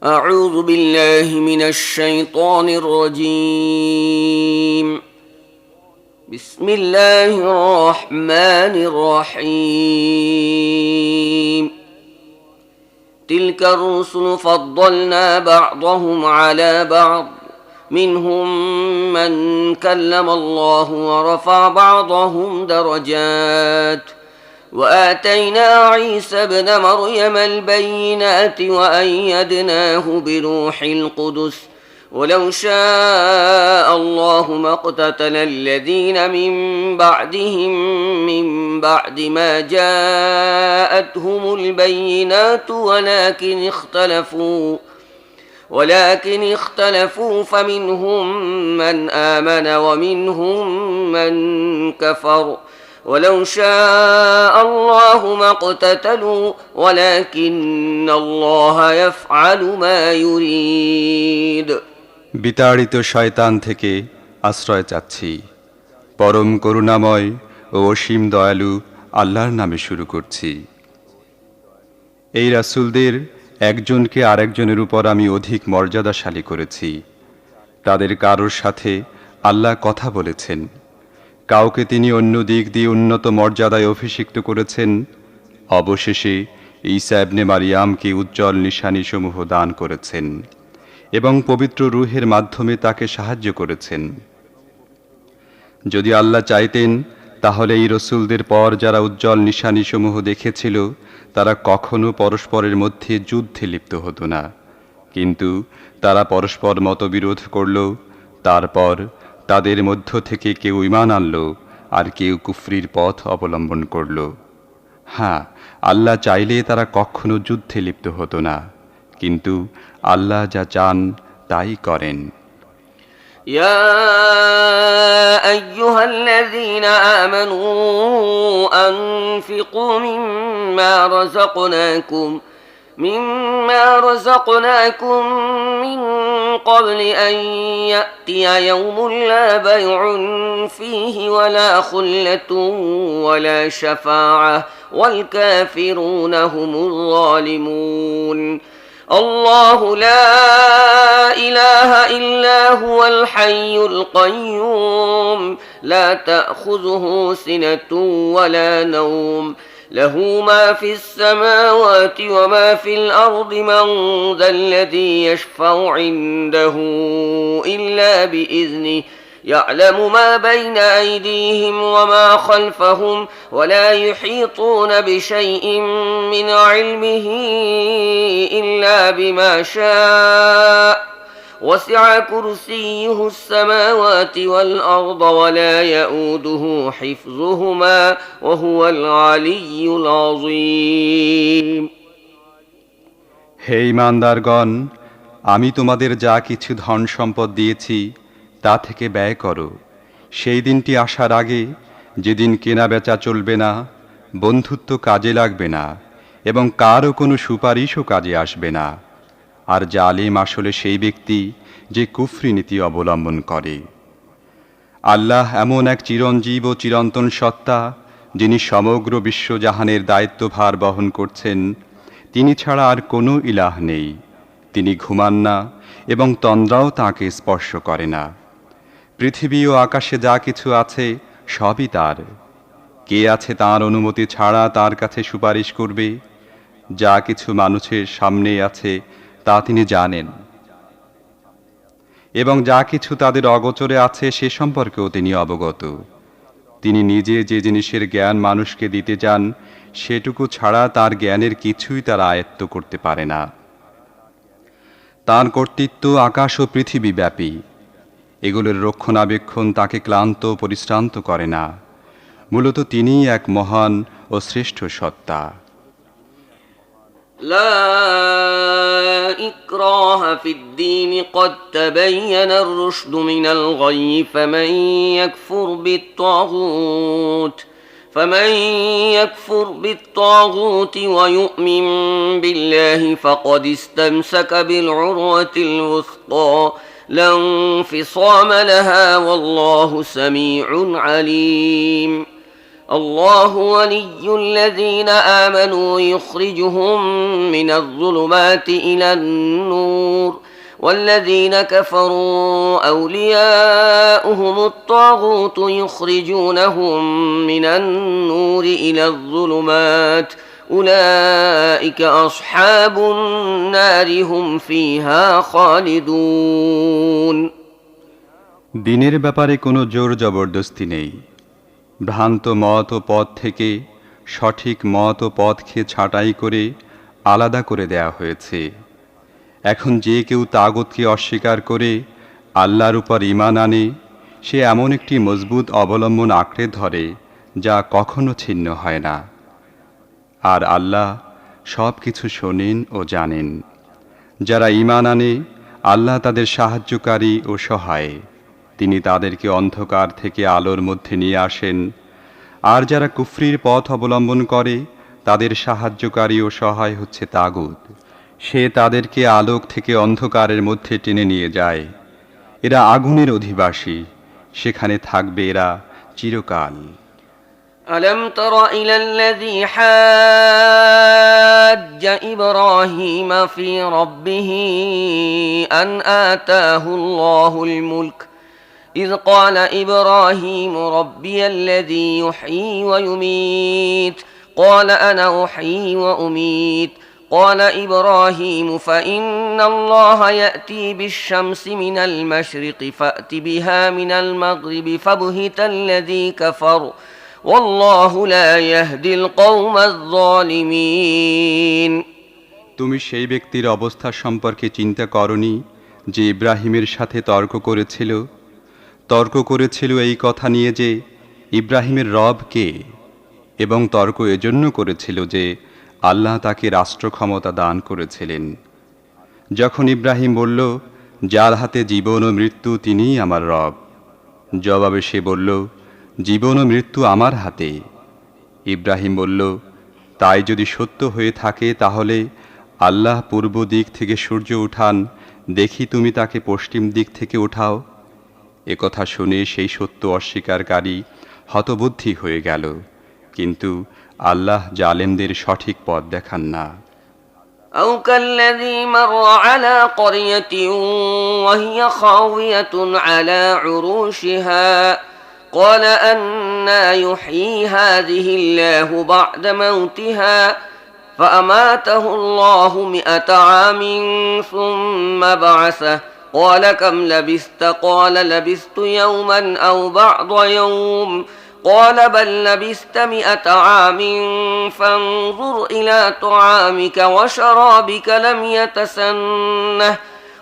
أعوذ بالله من الشيطان الرجيم. بسم الله الرحمن الرحيم. تلك الرسل فضلنا بعضهم على بعض منهم من كلم الله ورفع بعضهم درجات وآتينا عيسى ابن مريم البينات وأيدناه بروح القدس ولو شاء الله ما اقتتل الذين من بعدهم من بعد ما جاءتهم البينات ولكن اختلفوا فمنهم من آمن ومنهم من كفر ولو شاء الله ما اقتتلوا ولكن الله يفعل ما يريد। বিতাড়িত শয়তান থেকে আশ্রয় চাচ্ছি। পরম করুণাময় ও অসীম দয়ালু আল্লাহর নামে শুরু করছি। এই রাসূলদের একজনকে আরেকজনের উপর আমি অধিক মর্যাদাশালী করেছি। তাদের কারোর সাথে আল্লাহ কথা বলেছেন, কাউকে তিনি অন্য দিক দিয়ে উন্নত মর্যাদায় অভিষিক্ত করেছেন। অবশেষে ঈসা ইবনে মারিয়ামকে উজ্জ্বল নিশানীসমূহ দান করেছেন এবং পবিত্র রূহের মাধ্যমে তাকে সাহায্য করেছেন। যদি আল্লাহ চাইতেন তাহলে এই রসুলদের পর যারা উজ্জ্বল নিশানীসমূহ দেখেছিল তারা কখনো পরস্পরের মধ্যে যুদ্ধে লিপ্ত হতো না, কিন্তু তারা পরস্পর মতবিরোধ করল। তারপর তাদের মধ্য থেকে কেউ ঈমান আনল আর কেউ কুফরির পথ অবলম্বন করল। হ্যাঁ, আল্লাহ চাইলে তারা কখনো যুদ্ধে লিপ্ত হতো না, কিন্তু আল্লাহ যা চান তাই করেন। يا أيها الذين آمنوا أنفقوا مما رزقناكم من قبل أن يأتي يوم لا بيع فيه ولا خلة ولا شفاعة والكافرون هم الظالمون الله لا إله إلا هو الحي القيوم لا تأخذه سنة ولا نوم له ما في السماوات وما في الأرض من ذا الذي يشفع عنده إلا بإذنه يعلم ما بين أيديهم وما خلفهم ولا يحيطون بشيء من علمه إلا بما شاء وسع كرسيه السماوات والأرض ولا يؤوده حفظهما وهو العلي العظيم। হে ঈমানদারগণ, আমি তোমাদের যা কিছু ধন সম্পদ দিয়েছি তা থেকে ব্যয় করো সেই দিনটি আসার আগে, যেদিন কেনা বেচা চলবে না, বন্ধুত্ব কাজে লাগবে না এবং কারও কোনো সুপারিশও কাজে আসবে না। আর জালিম আসলে সেই ব্যক্তি যে কুফরি নীতি অবলম্বন করে। আল্লাহ এমন এক চিরঞ্জীব ও চিরন্তন সত্তা যিনি সমগ্র বিশ্বজাহানের দায়িত্বভার বহন করছেন। তিনি ছাড়া আর কোনো ইলাহ নেই। তিনি ঘুমান না এবং তন্দ্রাও তাঁকে স্পর্শ করে না। পৃথিবী ও আকাশে যা কিছু আছে সবই তার। কে আছে তাঁর অনুমতি ছাড়া তাঁর কাছে সুপারিশ করবে? যা কিছু মানুষের সামনে আছে তা তিনি জানেন, এবং যা কিছু তাদের অগোচরে আছে সে সম্পর্কেও তিনি অবগত। তিনি নিজে যে জিনিসের জ্ঞান মানুষকে দিতে চান সেটুকু ছাড়া তার জ্ঞানের কিছুই তারা আয়ত্ত করতে পারে না। তাঁর কর্তৃত্ব আকাশ ও পৃথিবী ব্যাপী। এগুলোর রক্ষণাবেক্ষণ তাকে ক্লান্ত পরিশ্রান্ত করে না। মূলত তিনিই এক মহান ও শ্রেষ্ঠ সত্তা। لا إكراه في الدين قد تبين الرشد من الغي فمن يكفر بالطاغوت ويؤمن بالله فقد استمسك بالعروة الوثقى لا انفصام لها والله سميع عليم। الله ولي الذين آمنوا يخرجهم من الظلمات إلى النور والذين كفروا أولياؤهم الطاغوت يخرجونهم من النور إلى الظلمات أولئك أصحاب النار هم فيها خالدون দিনের ব্যাপারে কোনো জোর জবরদস্তি নেই। ভ্রান্ত মত ও পথ থেকে সঠিক মত ও পথকে ছাঁটাই করে আলাদা করে দেয়া হয়েছে। এখন যে কেউ তাগুতকে অস্বীকার করে আল্লাহর উপর ঈমান আনে, সে এমন একটি মজবুত অবলম্বন আঁকড়ে ধরে যা কখনো ছিন্ন হয় না। আর আল্লাহ সব কিছু শোনেন ও জানেন। যারা ঈমান আনে, আল্লাহ তাদের সাহায্যকারী ও সহায়। তিনি তাদেরকে অন্ধকার থেকে আলোর মধ্যে নিয়ে আসেন। আর যারা কুফরির পথ অবলম্বন করে, তাদের সাহায্যকারী ও সহায় হচ্ছে তাগুত। সে তাদেরকে আলোক থেকে অন্ধকারের মধ্যে টেনে নিয়ে যায়। এরা আগুনের অধিবাসী, সেখানে থাকবে এরা চিরকাল। ألم تر إلى الذي حاج إبراهيم في ربه أن آتاه الله الملك إذ قال إبراهيم ربي الذي يحيي ويميت قال أنا أحيي وأميت قال إبراهيم فإن الله يأتي بالشمس من المشرق فأت بها من المغرب فبهت الذي كفر والله لا يهدي القوم الظالمين তুমি সেই ব্যক্তির অবস্থা সম্পর্কে চিন্তা করনি যে ইব্রাহিমের সাথে তর্ক করেছিল এই কথা নিয়ে যে ইব্রাহিমের রব কে, এবং তর্ক এজন্য করেছিল যে আল্লাহ তাকে রাষ্ট্র ক্ষমতা দান করেছিলেন। যখন ইব্রাহিম বলল, যার হাতে জীবন ও মৃত্যু তিনিই আমার রব, জবাবে সে বলল, জীবন ও মৃত্যু আমার হাতে। ইব্রাহিম বলল, তাই যদি সত্য হয়ে থাকে তাহলে আল্লাহ পূর্ব দিক থেকে সূর্য উঠান, দেখি তুমি তাকে পশ্চিম দিক থেকে উঠাও। একথা শুনে সেই সত্য অস্বীকারী হতবুদ্ধি হয়ে গেল, কিন্তু আল্লাহ জালেমদের সঠিক পথ দেখান না। أو كالذي مر على قرية وهي خاوية على عروشها قال أنى يحيي هذه الله بعد موتها فأماته الله 100 عام ثم بعثه قال كم لبثت قال لبثت يوما أو بعض يوم قال بل لبثت 100 عام فانظر إلى طعامك وشرابك لم يتسنه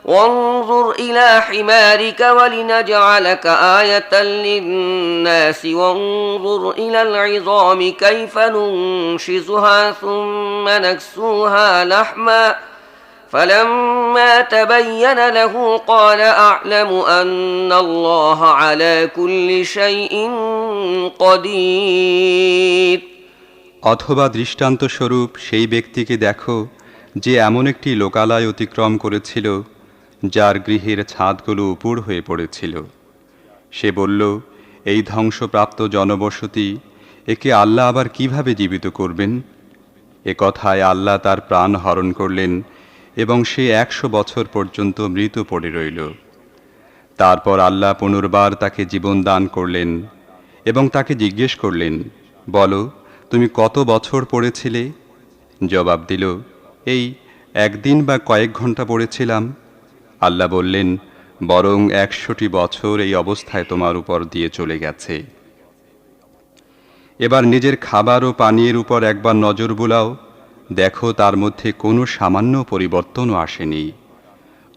وانظر إلى حمارك ولنجعلك آية للناس وانظر إلى العظام كيف ننشزها ثم نكسوها لحما فلما تبين له قال أعلم أن الله على كل شيء قدير অথবা দৃষ্টান্তস্বরূপ সেই ব্যক্তিকে দেখো যে এমন একটি লোকালয় অতিক্রম করেছিল যার গৃহের ছাদগুলো উপুড় হয়ে পড়েছিল। সে বলল, এই ধ্বংসপ্রাপ্ত জনবসতি, একে আল্লাহ আবার কিভাবে জীবিত করবেন? এ কথায় আল্লাহ তার প্রাণ হরণ করলেন এবং সে 100 বছর পর্যন্ত মৃত পড়ে রইল। তারপর আল্লাহ পুনর্বার তাকে জীবন দান করলেন এবং তাকে জিজ্ঞেস করলেন, বলো, তুমি কত বছর পড়েছিলে? জবাব দিল, এই একদিন বা কয়েক ঘন্টা পড়েছিলাম। আল্লাহ বললেন, বরং 100টি বছর এই অবস্থায় তোমার উপর দিয়ে চলে গেছে। এবার নিজের খাবার ও পানীয়ের উপর একবার নজর বুলাও, দেখো তার মধ্যে কোনো সামান্য পরিবর্তনও আসেনি।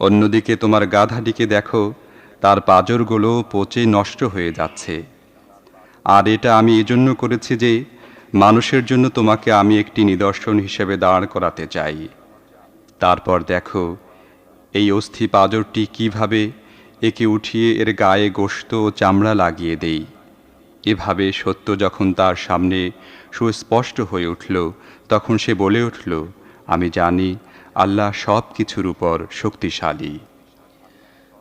অন্যদিকে তোমার গাধাটিকে দেখো, তার পাঁজরগুলো পচে নষ্ট হয়ে যাচ্ছে। আর এটা আমি এজন্য করেছি যে মানুষের জন্য তোমাকে আমি একটি নিদর্শন হিসেবে দাঁড় করাতে চাই। তারপর দেখো এই অস্থি পাঁজরটি কিভাবে একে উঠিয়ে এর গায়ে গোশত ও চামড়া লাগিয়ে দেই। এভাবে সত্য যখন তার সামনে সুস্পষ্ট হয়ে উঠল, তখন সে বলে উঠল, আমি জানি আল্লাহ সব কিছুর উপর শক্তিশালী।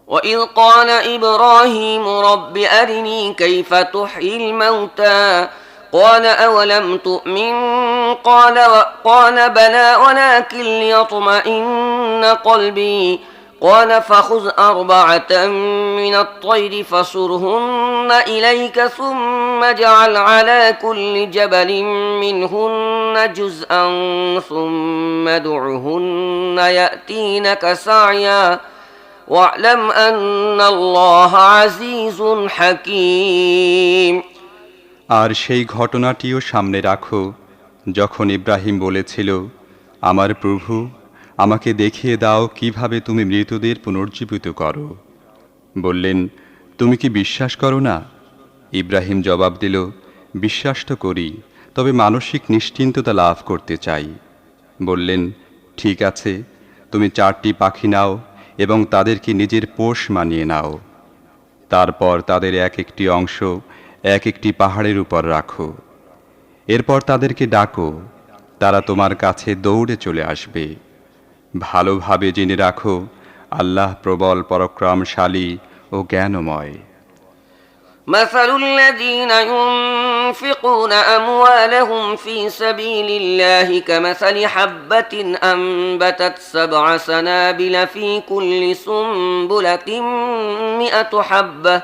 وَإِذْ قَالَ إِبْرَاهِيمُ رَبِّ أَرِنِي كَيْفَ تُحْيِي الْمَوْتَى قال أولم تؤمن قال بلى ولكن ليطمئن قلبي قال فخذ أربعة من الطير فصرهن إليك ثم اجعل على كل جبل منهن جزءا ثم ادعهن يأتينك سعيا واعلم أن الله عزيز حكيم। আর সেই ঘটনাটিও সামনে রাখো যখন ইব্রাহিম বলেছিল, আমার প্রভু, আমাকে দেখিয়ে দাও কিভাবে তুমি মৃতদের পুনর্জীবিত করো। বললেন, তুমি কি বিশ্বাস করো না? ইব্রাহিম জবাব দিল, বিশ্বাস তো করি, তবে মানসিক নিশ্চিন্ততা লাভ করতে চাই। বললেন, ঠিক আছে, তুমি 4টি পাখি নাও এবং তাদেরকে নিজের পোষ মানিয়ে নাও। তারপর তাদের এক একটি অংশ এক একটি পাহাড়ের উপর রাখো। এরপর তাদেরকে ডাকো, তারা তোমার কাছে দৌড়ে চলে আসবে। ভালোভাবে জেনে রাখো, আল্লাহ প্রবল পরাক্রমশালী ও জ্ঞানময়। مثل الذين ينفقون أموالهم في سبيل الله كمثل حبة أنبتت 7 سنابل في كل سنبلة 100 حبة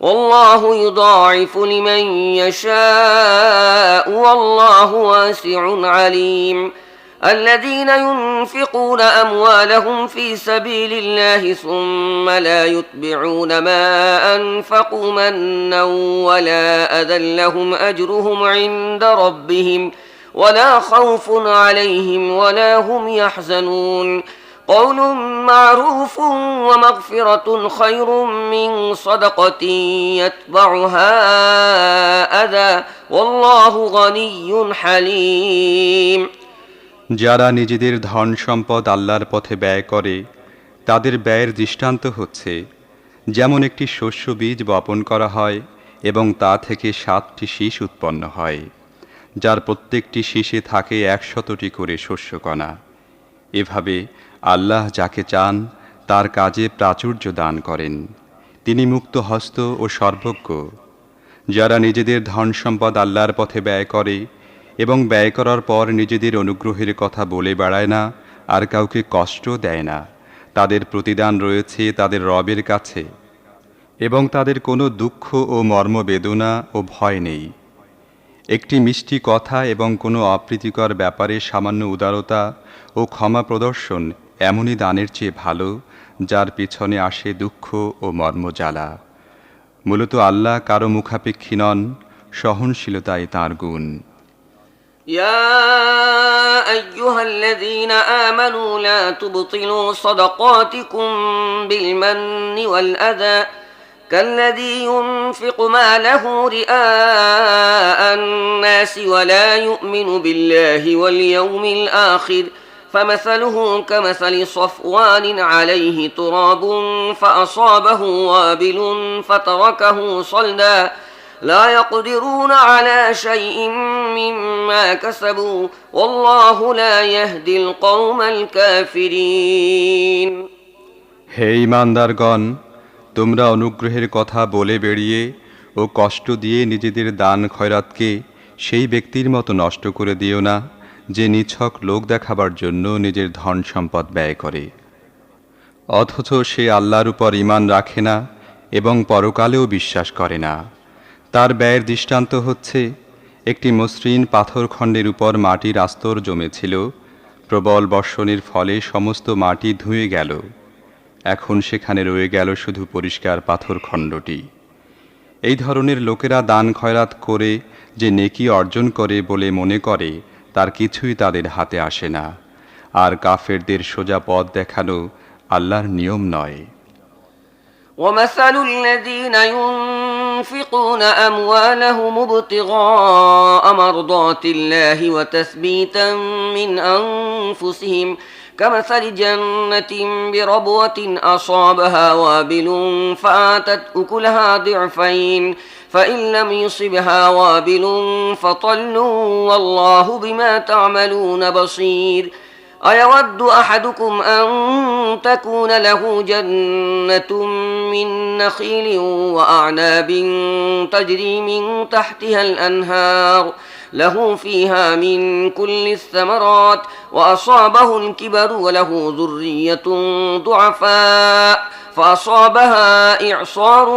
والله يضاعف لمن يشاء والله واسع عليم। الذين ينفقون أموالهم في سبيل الله ثم لا يتبعون ما أنفقوا منا ولا أذى لهم أجرهم عند ربهم ولا خوف عليهم ولا هم يحزنون قول معروف ومغفرة خير من صدقة يتبعها أذى والله غني حليم। যারা নিজেদের ধন সম্পদ আল্লাহর পথে ব্যয় করে তাদের ব্যয়ের দৃষ্টান্ত হচ্ছে, যেমন একটি শস্য বীজ বপন করা হয় এবং তা থেকে 7টি শীষ উৎপন্ন হয়, যার প্রত্যেকটি শীষে থাকে 100টি করে শস্যকণা। এভাবে আল্লাহ যাকে চান তার কাজে প্রাচুর্য দান করেন। তিনি মুক্ত হস্ত ও সর্বজ্ঞ। যারা নিজেদের ধন সম্পদ আল্লাহর পথে ব্যয় করে এবং ব্যয় করার পর নিজেদের অনুগ্রহের কথা বলে বেড়ায় না আর কাউকে কষ্ট দেয় না, তাদের প্রতিদান রয়েছে তাদের রবের কাছে এবং তাদের কোনো দুঃখ ও মর্মবেদনা ও ভয় নেই। একটি মিষ্টি কথা এবং কোনো অপ্রীতিকর ব্যাপারে সামান্য উদারতা ও ক্ষমা প্রদর্শন এমনই দানের চেয়ে ভালো, যার পিছনে আসে দুঃখ ও মর্মজ্বালা। মূলত আল্লাহ কারো মুখাপেক্ষী নন, সহনশীলতাই তাঁর গুণ। يا أيها الذين آمنوا لا تبطلوا صدقاتكم بالمن والأذى كالذي ينفق ماله رئاء الناس ولا يؤمن بالله واليوم الآخر فمثله كمثل صفوان عليه تراب فأصابه وابل فتركه صلدا لا يقدرون على شيء مما كسبوا والله لا يهدي القوم الكافرين। হে ঈমানদারগণ, তোমরা অনুগ্রহের কথা বলে বেরিয়ে ও কষ্ট দিয়ে নিজেদের দান খয়রাতকে সেই ব্যক্তির মতো নষ্ট করে দিও না যে নিছক লোক দেখাবার জন্য নিজের ধন সম্পদ ব্যয় করে, অথচ সে আল্লাহর উপর ঈমান রাখে না এবং পরকালেও বিশ্বাস করে না। তার ব্যয়ের দৃষ্টান্ত হচ্ছে, একটি মসৃণ পাথরখণ্ডের উপর মাটির আস্তর জমেছিল। প্রবল বর্ষণের ফলে সমস্ত মাটি ধুয়ে গেল। এখন সেখানে রয়ে গেল শুধু পরিষ্কার পাথরখণ্ডটি। এই ধরনের লোকেরা দান খয়রাত করে যে নেকি অর্জন করে বলে মনে করে, তার কিছুই তাদের হাতে আসে না। আর কাফেরদের সোজা পথ দেখানো আল্লাহর নিয়ম নয়। ومثل الذين ينفقون أموالهم ابتغاء مرضات الله وتثبيتا من أنفسهم كمثل جنة بربوة أصابها وابل فآتت أكلها ضعفين فإن لم يصبها وابل فطل والله بما تعملون بصير أيود أحدكم أن تكون له جنة من نخيل وأعناب تجري من تحتها الأنهار له فيها من كل الثمرات وأصابه الكبر وله ذرية ضعفاء فأصابها إعصار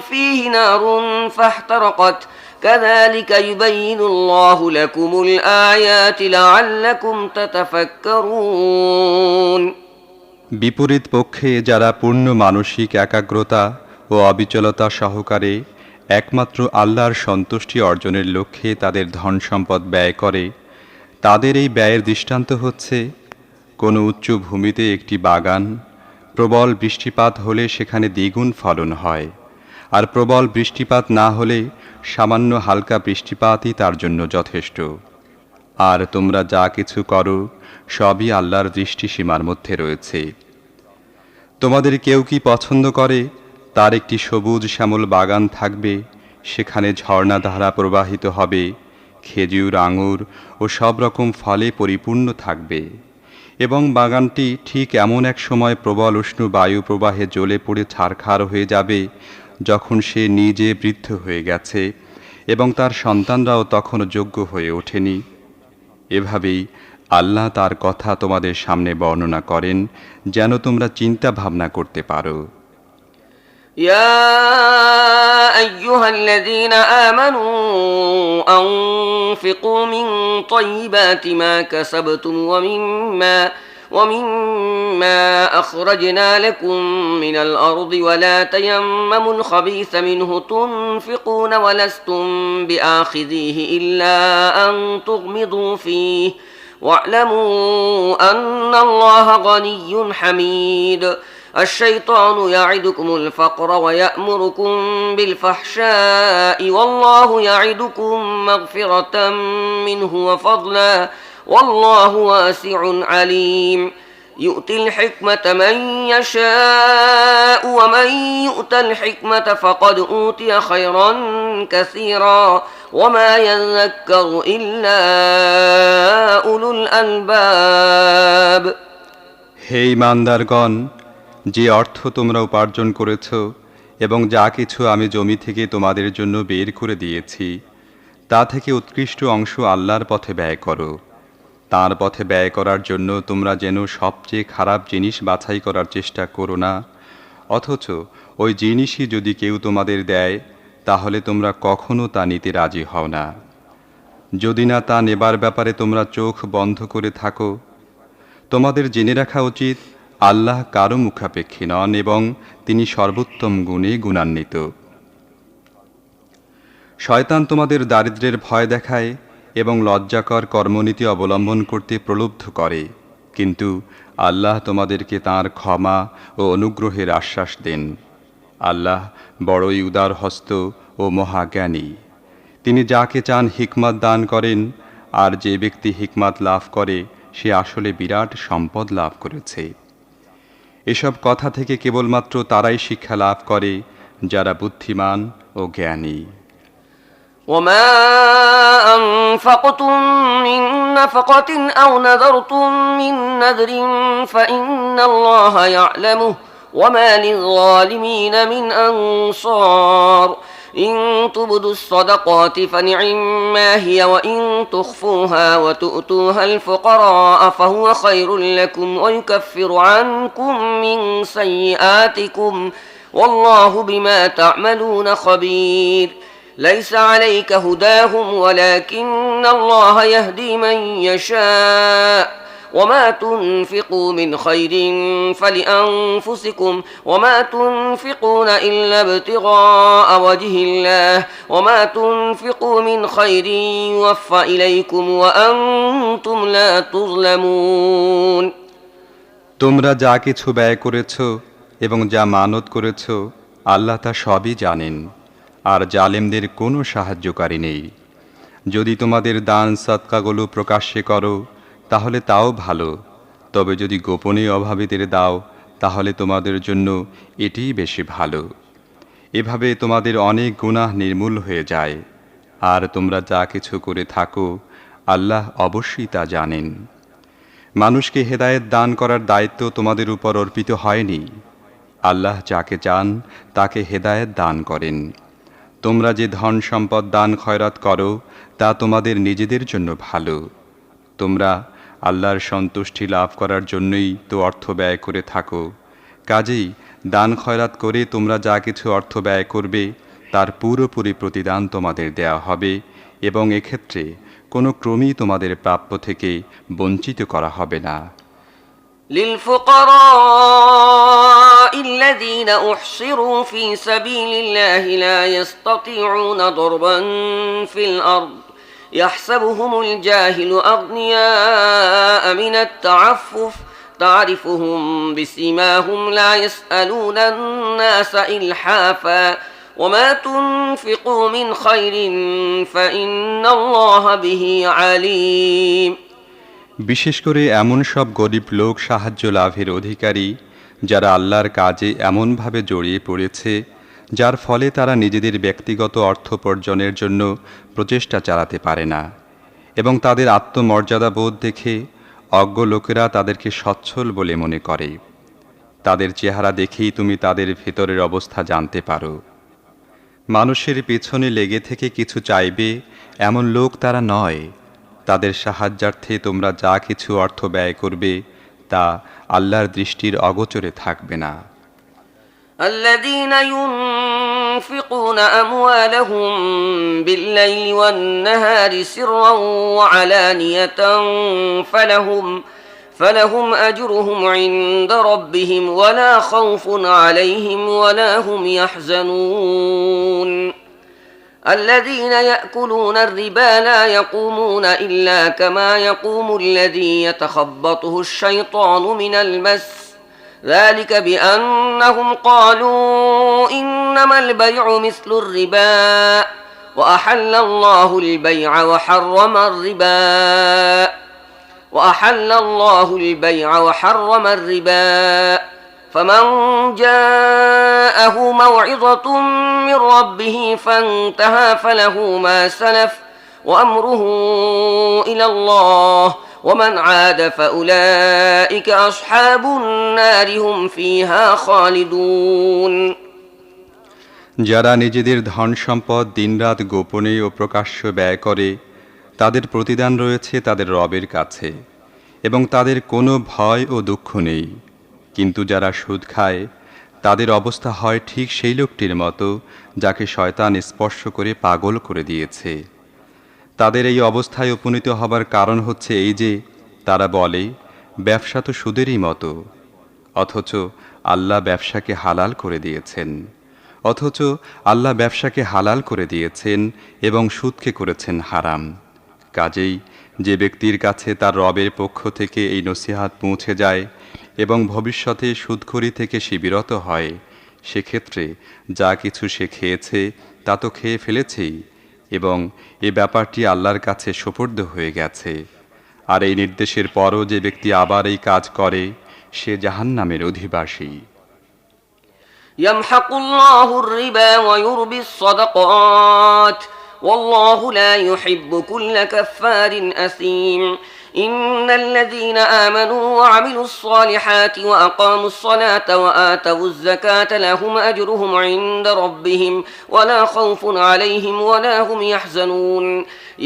فيه نار فاحترقت كذلك يبين الله لكم الآيات لعلكم تتفكرون বিপরীত পক্ষে যারা পূর্ণ মানসিক একাগ্রতা ও অবিচলতা সহকারে একমাত্র আল্লাহর সন্তুষ্টি অর্জনের লক্ষ্যে তাদের ধন সম্পদ ব্যয় করে, তাদের এই ব্যয়ের দৃষ্টান্ত হচ্ছে কোনো উচ্চ ভূমিতে একটি বাগান, প্রবল বৃষ্টিপাত হলে সেখানে দ্বিগুণ ফলন হয়, আর প্রবল বৃষ্টিপাত না হলে সামান্য হালকা বৃষ্টিপাতই তার জন্য যথেষ্ট। আর তোমরা যা কিছু করো সবই আল্লাহর দৃষ্টিসীমার মধ্যে রয়েছে। তোমাদের কেউ কি পছন্দ করে তার একটি সবুজ শ্যামল বাগান থাকবে, সেখানে ঝর্ণাধারা প্রবাহিত হবে, খেজুর, আঙুর ও সব রকম ফলে পরিপূর্ণ থাকবে, এবং বাগানটি ঠিক এমন এক সময় প্রবল উষ্ণ বায়ু প্রবাহে জ্বলে পড়ে ছারখার হয়ে যাবে যখন সে নিজে বৃদ্ধ হয়ে গেছে এবং তার সন্তানরাও তখনও যোগ্য হয়ে ওঠেনি। এভাবেই আল্লাহ তার কথা তোমাদের সামনে বর্ণনা করেন যেন তোমরা চিন্তা ভাবনা করতে পারো। يا أيها الذين آمنوا أنفقوا من طيبات ما كسبتم ومما أخرجنا لكم من الأرض ولا تيمموا الخبيث منه تنفقون ولستم بآخذيه إلا أن تغمضوا فيه واعلموا أن الله غني حميد الشيطان يعدكم الفقر ويأمركم بالفحشاء والله يعدكم مغفرة منه وفضلا والله واسع عليم يؤتي الحكمة من يشاء ومن يؤت الحكمة فقد أوتي خيرا كثيرا وما يذكر إلا أولو الألباب হে ঈমানদারগণ, যে অর্থ তোমরা উপার্জন করেছ এবং যা কিছু আমি জমি থেকে তোমাদের জন্য বের করে দিয়েছি তা থেকে উৎকৃষ্ট অংশ আল্লাহর পথে ব্যয় করো। তাঁর পথে ব্যয় করার জন্য তোমরা যেন সবচেয়ে খারাপ জিনিস বাছাই করার চেষ্টা করো না, অথচ ওই জিনিসই যদি কেউ তোমাদের দেয় তাহলে তোমরা কখনো তা নিতে রাজি হও না, যদি না তা নেবার ব্যাপারে তোমরা চোখ বন্ধ করে থাকো। তোমাদের জেনে রাখা উচিত আল্লাহ কারো মুখাপেক্ষী নন এবং তিনি সর্বোত্তম গুণে গুণান্বিত। শয়তান তোমাদের দারিদ্র্যের ভয় দেখায় এবং লজ্জাকর কর্মনীতি অবলম্বন করতে প্রলুব্ধ করে, কিন্তু আল্লাহ তোমাদেরকে তাঁর ক্ষমা ও অনুগ্রহের আশ্বাস দেন। আল্লাহ বড়ই উদার হস্ত ও মহাজ্ঞানী। তিনি যাকে চান হিকমত দান করেন, আর যে ব্যক্তি হিকমত লাভ করে সে আসলে বিরাট সম্পদ লাভ করেছে। এসব কথা থেকে কেবলমাত্র তারাই শিক্ষা লাভ করে যারা বুদ্ধিমান ও জ্ঞানী। وما أنفقتم من نفقة أو نذرتم من نذر فإن الله يعلمه وما للظالمين من أنصار إن تبدوا الصدقات فنعما هي وإن تخفوها وتؤتوها الفقراء فهو خير لكم ويكفر عنكم من سيئاتكم والله بما تعملون خبير ليس عليك هداهم ولكن الله يهدي من يشاء وما تنفقوا من خير فلأنفسكم وما تنفقون إلا ابتغاء وجه الله وما تنفقوا من خير يوفى إليكم وأنتم لا تظلمون তোমরা যা কিছু ব্যয় করেছ এবং যা মানত করেছ আল্লাহ তা সবই জানেন, আর জালেমদের কোনো সাহায্যকারী নেই। যদি তোমাদের দান সদকাগুলো প্রকাশ্যে করো তাহলে তাও ভালো, তবে যদি গোপনে অভাবীদের দাও তাহলে তোমাদের জন্য এটিই বেশি ভালো। এভাবে তোমাদের অনেক গুনাহ নির্মূল হয়ে যায়, আর তোমরা যা কিছু করে থাকো আল্লাহ অবশ্যই তা জানেন। মানুষকে হেদায়েত দান করার দায়িত্ব তোমাদের উপর অর্পিত হয়নি। আল্লাহ যাকে চান তাকে হেদায়েত দান করেন। তোমরা যে ধন সম্পদ দান খয়রাত করো তা তোমাদের নিজেদের জন্য ভালো। তোমরা আল্লাহর সন্তুষ্টি লাভ করার জন্যই তো অর্থ ব্যয় করে থাকো। কাজেই দান খয়রাত করে তোমরা যা কিছু অর্থ ব্যয় করবে তার পুরোপুরি প্রতিদান তোমাদের দেয়া হবে, এবং এক্ষেত্রে কোনো ক্রমেই তোমাদের প্রাপ্য থেকে বঞ্চিত করা হবে না। للفقراء الذين أحصروا في سبيل الله لا يستطيعون ضربا في الأرض يحسبهم الجاهل أغنياء من التعفف تعرفهم بسيماهم لا يسألون الناس إلحافا وما تنفقوا من خير فإن الله به عليم। বিশেষ করে এমন সব গরিব লোক সাহায্য লাভের অধিকারী যারা আল্লাহর কাজে এমনভাবে জড়িয়ে পড়েছে যার ফলে তারা নিজেদের ব্যক্তিগত অর্থোপার্জনের জন্য প্রচেষ্টা চালাতে পারে না, এবং তাদের আত্মমর্যাদাবোধ দেখে অজ্ঞ লোকেরা তাদেরকে সচ্ছল বলে মনে করে। তাদের চেহারা দেখেই তুমি তাদের ভেতরের অবস্থা জানতে পারো। মানুষের পেছনে লেগে থেকে কিছু চাইবে এমন লোক তারা নয়। তাদের সাহায্যার্থে তোমরা যা কিছু অর্থ ব্যয় করবে তা আল্লাহর দৃষ্টির অগোচরে থাকবে না। الذين ينفقون أموالهم بالليل والنهار سرا وعلانية فلهم أجرهم عند ربهم ولا خوف عليهم ولا هم يحزنون الذين يأكلون الربا لا يقومون إلا كما يقوم الذي يتخبطه الشيطان من المس ذلك بأنهم قالوا إنما البيع مثل الربا وأحل الله البيع وحرم الربا فمن جاءه موعظة من ربه فانتهى فله ما سلف وأمره إلى الله ومن عاد فأولئك أصحاب النار هم فيها خالدون। যারা নিজেদের ধন সম্পদ দিনরাত গোপনে ও প্রকাশ্য ব্যয় করে তাদের প্রতিদান রয়েছে তাদের রবের কাছে, এবং তাদের কোনো ভয় ও দুঃখ নেই। কিন্তু যারা সুদ খায় তাদের অবস্থা হয় ঠিক সেই লোকটির মতো যাকে শয়তান স্পর্শ করে পাগল করে দিয়েছে। তাদের এই অবস্থায় উপনীত হবার কারণ হচ্ছে এই যে তারা বলে ব্যবসা তো সুদেরই মতো, অথচ আল্লাহ ব্যবসাকে হালাল করে দিয়েছেন এবং সুদকে করেছেন হারাম। কাজেই যে ব্যক্তির কাছে তার রবের পক্ষ থেকে এই নসিহাত পৌঁছে যায় এবং ভবিষ্যতে সুদখোরি থেকে সে বিরত হয়, সেক্ষেত্রে যা কিছু সে খেয়েছে তা তো খেয়ে ফেলেছেই, এবং এ ব্যাপারটি আল্লাহর কাছে সোপর্দ হয়ে গেছে। আর এই নির্দেশের পরও যে ব্যক্তি আবার এই কাজ করে সে জাহান্নামের অধিবাসী। يمحق الله الربا ويربي الصدقات والله لا يحب كل كفار أثيم إن الذين آمنوا وعملوا الصالحات وأقاموا الصلاة وآتوا الزكاة لهم أجرهم عند ربهم ولا خوف عليهم ولا هم يحزنون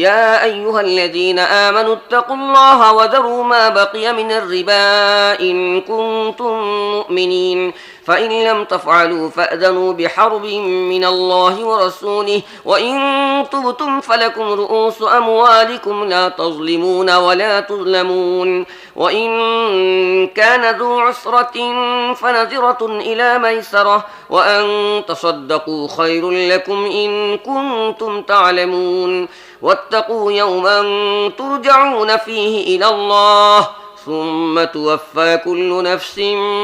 يا أيها الذين آمنوا اتقوا الله وذروا ما بقي من الربا إن كنتم مؤمنين فإن لم تفعلوا فأذنوا بحرب من الله ورسوله وإن تبتم فلكم رؤوس أموالكم لا تظلمون ولا تظلمون وإن كان ذو عسرة فنظرة إلى ميسرة وأن تصدقوا خير لكم إن كنتم تعلمون واتقوا يوما ترجعون فيه إلى الله ثم توفى كل نفس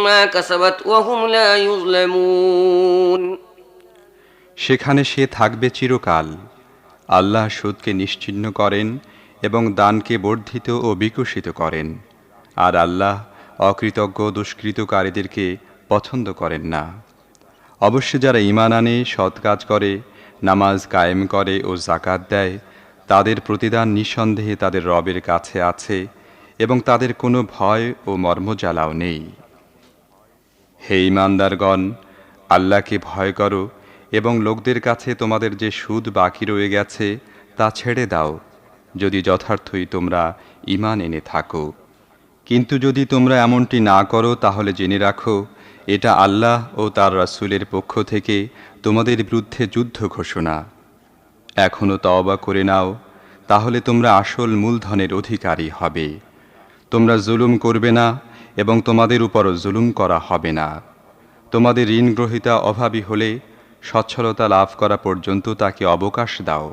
ما كسبت وهم لا يظلمون। সেখানে সে থাকবে চিরকাল। আল্লাহ সুদকে নিশ্চিহ্ন করেন এবং দানকে বর্ধিত ও বিকশিত করেন, আর আল্লাহ অকৃতজ্ঞ দুষ্কৃতকারীদেরকে পছন্দ করেন না। অবশ্য যারা ঈমান আনে, সৎ কাজ করে, নামাজ কায়েম করে ও যাকাত দেয়, তাদের প্রতিদান নিঃসন্দেহে তাদের রবের কাছে আছে, এবং তাদের কোনো ভয় ও মর্মজ্বালাও নেই। হে ঈমানদারগণ, আল্লাহকে ভয় করো এবং লোকদের কাছে তোমাদের যে সুদ বাকি রয়ে গেছে তা ছেড়ে দাও, যদি যথার্থই তোমরা ঈমান এনে থাকো। কিন্তু যদি তোমরা এমনটি না করো তাহলে জেনে রাখো, এটা আল্লাহ ও তার রাসূলের পক্ষ থেকে তোমাদের বিরুদ্ধে যুদ্ধ ঘোষণা। এখনও তওবা করে নাও, তাহলে তোমরা আসল মূলধনের অধিকারী হবে। তোমরা জুলুম করবে না এবং তোমাদের উপরও জুলুম করা হবে না। তোমাদের ঋণ গ্রহীতা অভাবী হলে সচ্ছলতা লাভ করা পর্যন্ত তাকে অবকাশ দাও,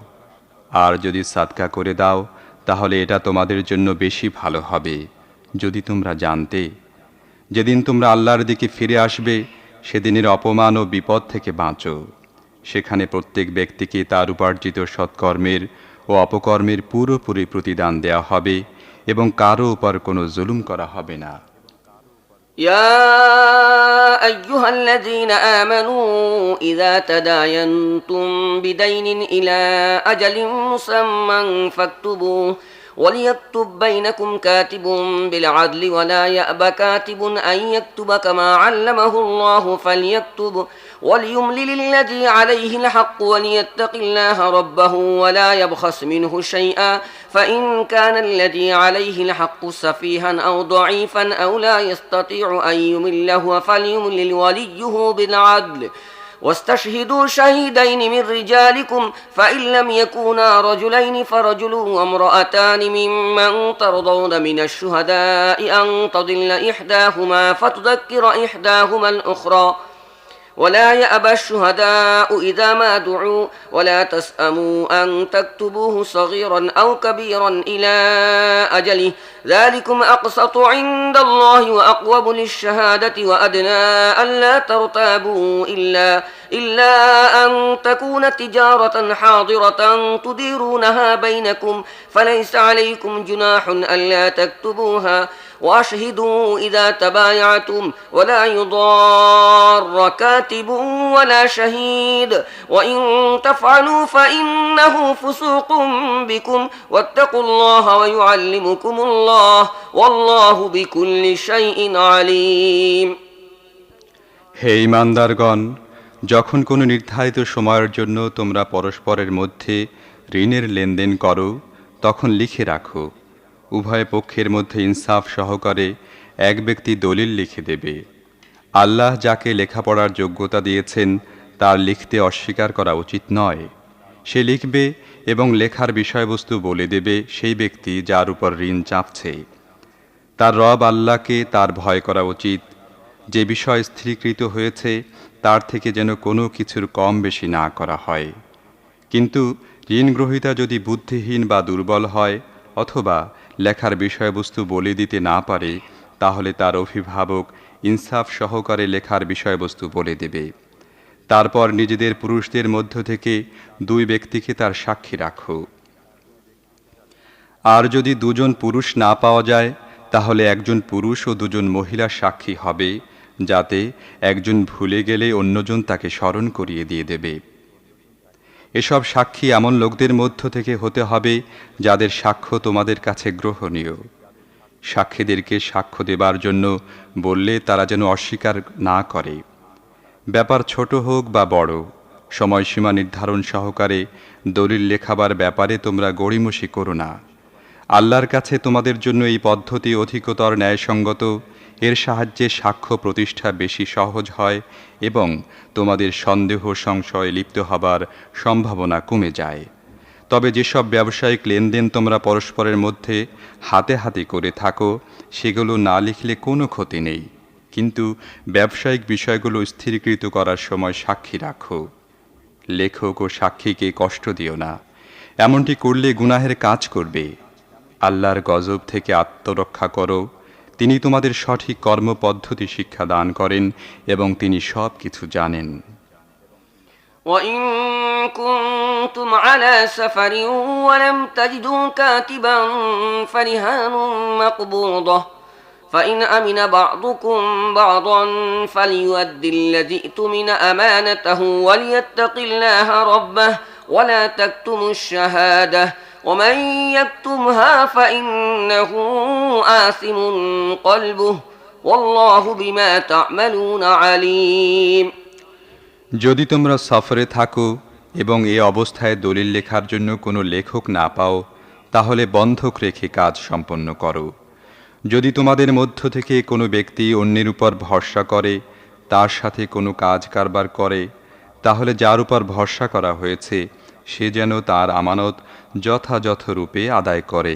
আর যদি সাদকা করে দাও তাহলে এটা তোমাদের জন্য বেশি ভালো হবে, যদি তোমরা জানতে। যেদিন তোমরা আল্লাহর দিকে ফিরে আসবে সেদিনের অপমান ও বিপদ থেকে বাঁচো। সেখানে প্রত্যেক ব্যক্তিকে তার উপার্জিত সৎকর্মের ও অপকর্মের পুরোপুরি প্রতিদান দেওয়া হবে এবং কারো উপর কোনো জুলুম করা হবে না। يا أيها الذين آمنوا إذا تداينتم بدين إلى أجل مسمى فاكتبوه وليكتب بينكم كاتب بالعدل ولا يأب كاتب أن يكتب كما علمه الله فليكتب وليملل الذي عليه الحق وليتق الله ربه ولا يبخس منه شيئا فإن كان الذي عليه الحق سفيها أو ضعيفا أو لا يستطيع أن يمله فليملل وليه بالعدل واستشهدوا شهيدين من رجالكم فإن لم يكونا رجلين فرجل وامرأتان ممن ترضون من الشهداء أن تضل إحداهما فتذكر إحداهما الأخرى ولا يأبى الشهداء إذا ما دعوا ولا تسأموا أن تكتبوه صغيرا أو كبيرا إلى أجله ذلكم أقسط عند الله وأقوم للشهادة وأدنى ألا ترتابوا إلا أن تكون تجارة حاضرة تديرونها بينكم فليس عليكم جناح ألا تكتبوها وأشهدوا إذا تبايعتم ولا يضار كاتب ولا شهيد وإن تفعلوا فإنه فسوق بكم واتقوا الله ويعلمكم الله والله بكل شيء عليم। হে ঈমানদারগণ, যখন কোনো নির্ধারিত সময়ের জন্য তোমরা পরস্পরের মধ্যে ঋণের লেনদেন করো তখন লিখে রাখো। উভয় পক্ষের মধ্যে ইনসাফ সহকারে এক ব্যক্তি দলিল লিখে দেবে। আল্লাহ যাকে লেখাপড়ার যোগ্যতা দিয়েছেন তার লিখতে অস্বীকার করা উচিত নয়। সে লিখবে এবং লেখার বিষয়বস্তু বলে দেবে সেই ব্যক্তি যার উপর ঋণ চাপছে। তার রব আল্লাহকে তার ভয় করা উচিত। যে বিষয় স্থিরীকৃত হয়েছে তার থেকে যেন কোনো কিছুর কম বেশি না করা হয়। কিন্তু ঋণগ্রহীতা যদি বুদ্ধিহীন বা দুর্বল হয় অথবা লেখার বিষয়বস্তু বলে দিতে না পারে তাহলে তার অভিভাবক ইনসাফ সহকারে লেখার বিষয়বস্তু বলে দেবে। তারপর নিজেদের পুরুষদের মধ্য থেকে দুই ব্যক্তিকে তার সাক্ষী রাখো। আর যদি দুজন পুরুষ না পাওয়া যায় তাহলে একজন পুরুষ ও দুজন মহিলা সাক্ষী হবে, যাতে একজন ভুলে গেলে অন্যজন তাকে স্মরণ করিয়ে দিয়ে দেবে। এসব সাক্ষী এমন লোকদের মধ্য থেকে হতে হবে যাদের সাক্ষ্য তোমাদের কাছে গ্রহণীয়। সাক্ষীদেরকে সাক্ষ্য দেবার জন্য বললে তারা যেন অস্বীকার না করে। ব্যাপার ছোট হোক বা বড়, সময়সীমা নির্ধারণ সহকারে দলিল লেখাবার ব্যাপারে তোমরা গড়িমসি করো না। আল্লাহর কাছে তোমাদের জন্য এই পদ্ধতি অধিকতর ন্যায়সঙ্গত। এর সাহায্যে সাক্ষ্য প্রতিষ্ঠা বেশি সহজ হয় এবং তোমাদের সন্দেহ সংশয়ে লিপ্ত হবার সম্ভাবনা কমে যায়। তবে যেসব ব্যবসায়িক লেনদেন তোমরা পরস্পরের মধ্যে হাতে হাতে করে থাকো সেগুলো না লিখলে কোনো ক্ষতি নেই, কিন্তু ব্যবসায়িক বিষয়গুলো স্থিরীকৃত করার সময় সাক্ষী রাখো। লেখক ও সাক্ষীকে কষ্ট দিও না, এমনটি করলে গুনাহের কাজ করবে। আল্লাহর গজব থেকে আত্মরক্ষা করো। তিনি তোমাদের সঠিক কর্মপদ্ধতি শিক্ষা দান করেন এবং তিনি সব কিছু জানেন। وإن كنتم على سفر ولم تجدوا كاتبا فرهان مقبوضة فإن أمن بعضكم بعضا فليؤدي الذي اؤتمن أمانته وليتق الله ربه ولا تكتموا الشهادة ومن يكتمها فإنه آثم قلبه والله بما تعملون عليم। যদি তোমরা সফরে থাকো এবং এই অবস্থায় দলিল লেখার জন্য কোনো লেখক না পাও, তাহলে বন্ধক রেখে কাজ সম্পন্ন করো। যদি তোমাদের মধ্য থেকে কোনো ব্যক্তি অন্যের উপর ভরসা করে, তার সাথে কোনো কাজ কারবার করে, তাহলে যার উপর ভরসা করা হয়েছে সে যেন তার আমানত যথাযথ রূপে আদায় করে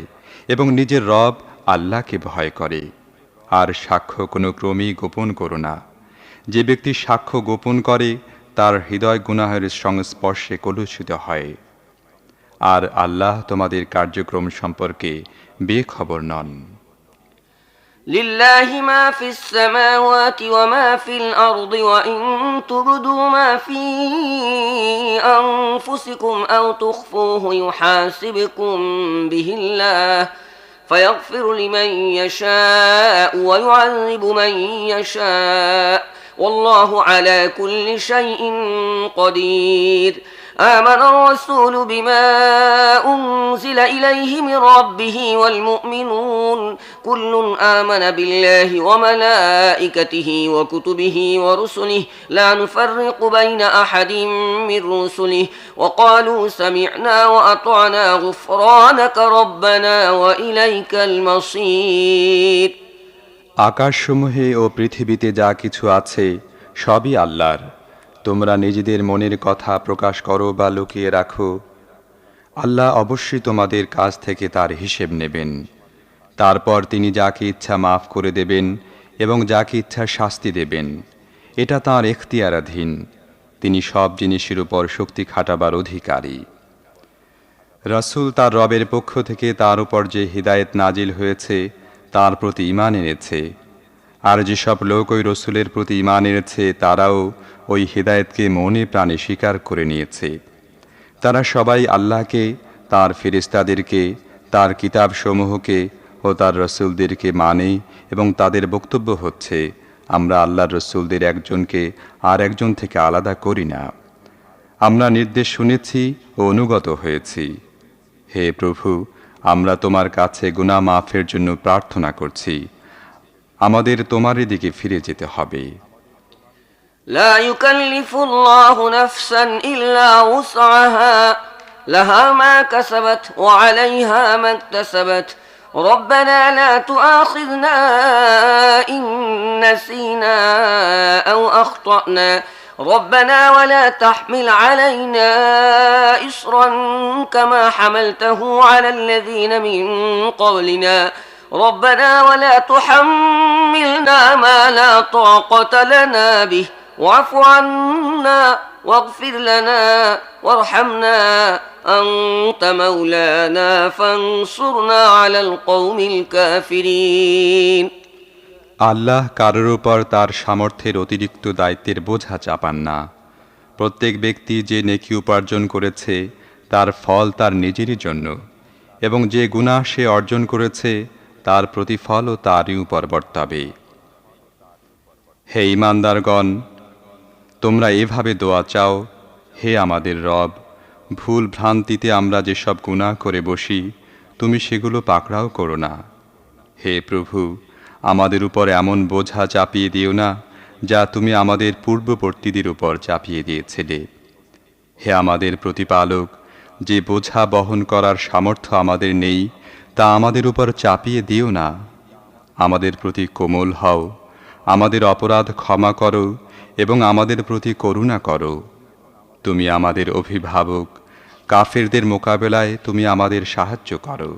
এবং নিজের রব আল্লাহকে ভয় করে। আর সাক্ষ্য কোনো ক্রমেই গোপন করো না। যে ব্যক্তি সাক্ষ্য গোপন করে তার হৃদয় গুনাহের সংস্পর্শে কলুষিত হয়। আর আল্লাহ তোমাদের কার্যক্রম সম্পর্কে বেখবর নন। لله ما في السماوات وما في الأرض وإن تبدوا ما في أنفسكم أو تخفوه يحاسبكم به الله فيغفر لمن يشاء ويعذب من يشاء والله على كل شيء قدير آمن الرسول بما أنزل إليه من ربه والمؤمنون كل آمن بالله وملائكته وكتبه ورسله لا نفرق بين أحد من رسله وقالوا سمعنا وأطعنا غفرانك ربنا وإليك المصير। আকাশসমূহে ও পৃথিবীতে যা কিছু আছে সবই আল্লাহর। তোমরা নিজেদের মনের কথা প্রকাশ করো বা লুকিয়ে রাখো, আল্লাহ অবশ্যই তোমাদের কাছ থেকে তার হিসেব নেবেন। তারপর তিনি যাকে ইচ্ছা মাফ করে দেবেন এবং যাকে ইচ্ছা শাস্তি দেবেন। এটা তাঁর এখতিয়ারাধীন। তিনি সব জিনিসের উপর শক্তি খাটাবার অধিকারী। রাসূল তার রবের পক্ষ থেকে তার উপর যে হিদায়েত নাজিল হয়েছে তার প্রতি ঈমান এনেছে। আর যেসব লোক ওই রসুলের প্রতি ঈমান এনেছে তারাও ওই হিদায়েতকে মনে প্রাণে স্বীকার করে নিয়েছে। তারা সবাই আল্লাহকে, তার ফেরেশতাদেরকে, তার কিতাবসমূহকে ও তার রসুলদেরকে মানে এবং তাদের বক্তব্য হচ্ছে, আমরা আল্লাহর রসুলদের একজনকে আর একজন থেকে আলাদা করি না। আমরা নির্দেশ শুনেছি ও অনুগত হয়েছি। হে প্রভু, আমরা তোমার কাছে গুনাহ মাফের জন্য প্রার্থনা করছি। আমাদের তোমারই দিকে ফিরে যেতে হবে। لا يكلف الله نفسا إلا وسعها لها ما كسبت وعليها ما اكتسبت ربنا لا تؤاخذنا إن نسينا أو أخطأنا ربنا ولا تحمل علينا إصرا كما حملته على الذين من قبلنا ربنا ولا تحملنا ما لا طاقة لنا به واعف عنا واغفر لنا وارحمنا أنت مولانا فانصرنا على القوم الكافرين। আল্লাহ কারোর উপর তার সামর্থ্যের অতিরিক্ত দায়িত্বের বোঝা চাপান না। প্রত্যেক ব্যক্তি যে নেকি উপার্জন করেছে তার ফল তার নিজেরই জন্য, এবং যে গুনাহ সে অর্জন করেছে তার প্রতিফলও তারই উপর বর্তাবে। হে ঈমানদারগণ, তোমরা এভাবে দোয়া চাও, হে আমাদের রব, ভুল ভ্রান্তিতে আমরা যেসব গুনাহ করে বসি তুমি সেগুলো পাকড়াও করো না। হে প্রভু, আমাদের উপর এমন বোঝা চাপিয়ে দিও না যা তুমি আমাদের পূর্ববর্তীদের উপর চাপিয়ে দিয়েছিলে। হে আমাদের প্রতিপালক, যে বোঝা বহন করার সামর্থ্য আমাদের নেই তা আমাদের উপর চাপিয়ে দিও না। আমাদের প্রতি কোমল হও, আমাদের অপরাধ ক্ষমা করো এবং আমাদের প্রতি করুণা করো। তুমি আমাদের অভিভাবক, কাফেরদের মোকাবেলায় তুমি আমাদের সাহায্য করো।